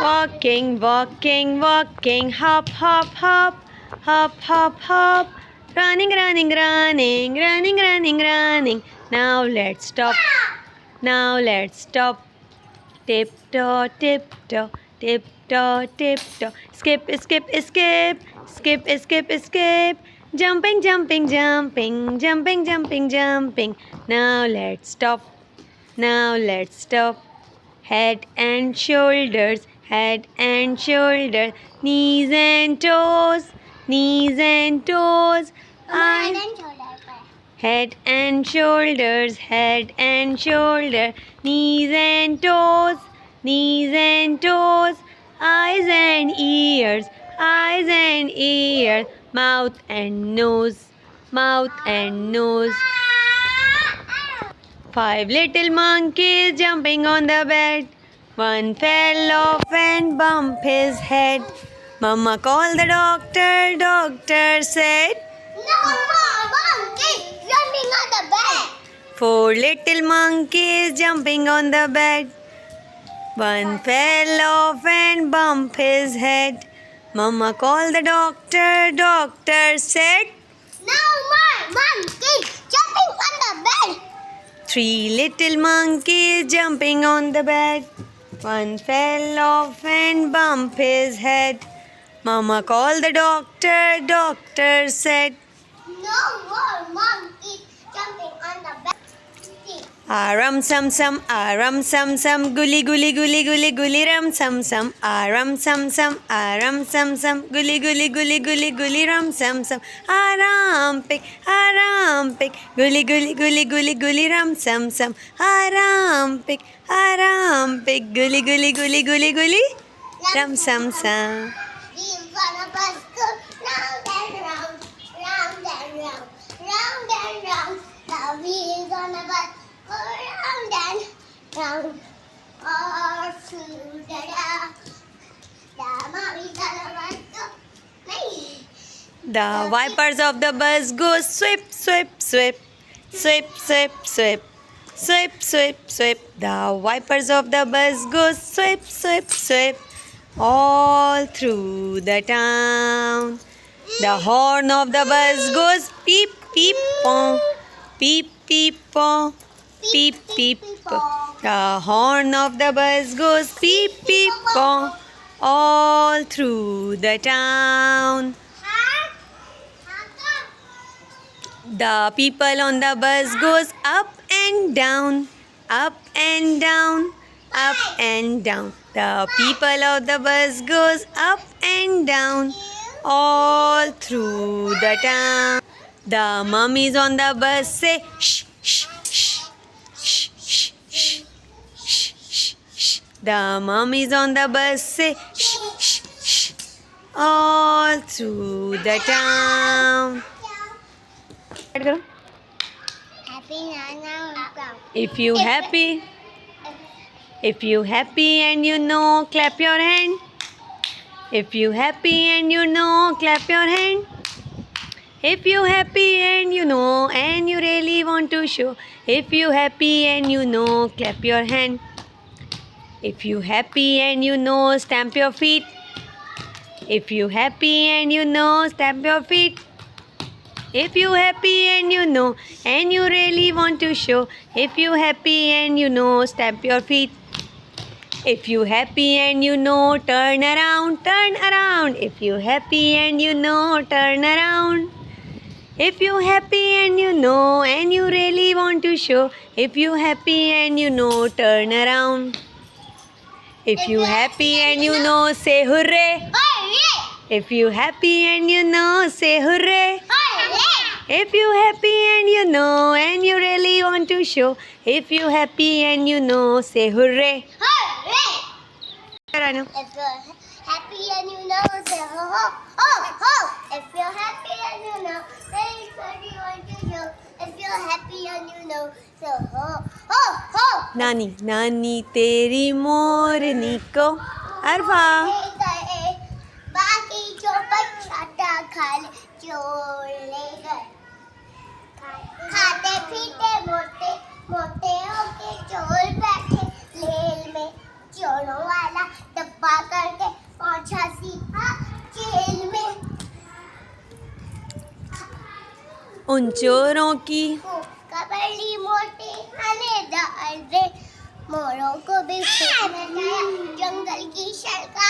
Walking, walking, walking, hop, hop, hop, hop, hop, hop. Running, running, running, running, running, running. Now let's stop. Now let's stop. Tiptoe, tiptoe, tiptoe, tiptoe. Skip, skip, skip, skip, skip, skip. Jumping, jumping, jumping, jumping, jumping, jumping. Now let's stop. Now let's stop. Head and shoulders, head and shoulders, knees and toes, knees and toes. Head and shoulders, head and shoulder, knees and toes, knees and toes. Eyes and ears, eyes and ears, mouth and nose, mouth and nose. 5 little monkeys jumping on the bed. One fell off and bumped his head. Mama called the doctor, doctor said, "No more monkeys jumping on the bed." 4 little monkeys jumping on the bed. One fell off and bumped his head. Mama called the doctor, doctor said, "No more monkeys jumping on the bed." 3 little monkeys jumping on the bed. One fell off and bumped his head. Mama called the doctor, doctor said, "No more monkeys jumping on the bed." Aram sam sam, aram sam sam, gully gully gully gully gully ram sam sam, aram sam sam, aram sam sam, gully gully gully gully gully ram sam sam, aram pick, gully gully gully gully gully ram sam sam, aram pick, gully gully gully gully gully ram sam sam. Wheels on a bus go round and round, round and round, round and round. The wheels on a bus go round and round, all through the day. The mommies on a bus go, hey. The wipers of the bus go swip, swip, swip, swip, swip, swip, swip, swip, swip. The wipers of the bus go swip, swip, swip, all through the town. The horn of the bus goes peep, peep, pong, peep, peep, pong, peep, peep, pong. The horn of the bus goes peep, peep, pong, all through the town. The people on the bus goes up and down, up and down, up and down. The people of the bus goes up and down, all through the town. The mummies on the bus say shh, shh, shh, shh, shh, shh, shh, shh, shh. The mummies on the bus say shh, shh, shh, all through the town. Happy Nana. If you happy and you know, clap your hand. If you happy and you know, clap your hand. If you happy and you know and you really want to show. If you happy and you know, clap your hand. If you happy and you know, stamp your feet. If you happy and you know, stamp your feet. If you happy and you know and you really want to show. If you happy and you know, stamp your feet. If you happy and you know, turn around, turn around. If you happy and you know, turn around. If you happy and you know and you really want to show. If you happy and you know, turn around. If you happy and you know, say hooray. Hooray! If you happy and you know, say hooray. Hooray! If you happy and you know and you really want to show. If you happy and you know, say hooray. Hooray! Ranu. If you're happy and you know, say ho ho ho ho. If you're happy and you know, everybody want to show. If you're happy and you know, say ho ho ho. नानी नानी तेरी मोरनी को अरफा बाकी जो बच्चा खा ले चोर ले गए खाते पीते मोटे मोटे होके चोर बैठे लेल में चोरों वाला डब्बा का उन चोरों की कबड्डी मोटी खाने दाल रे, मोरों को भी खूब नचाया, जंगल की शैल का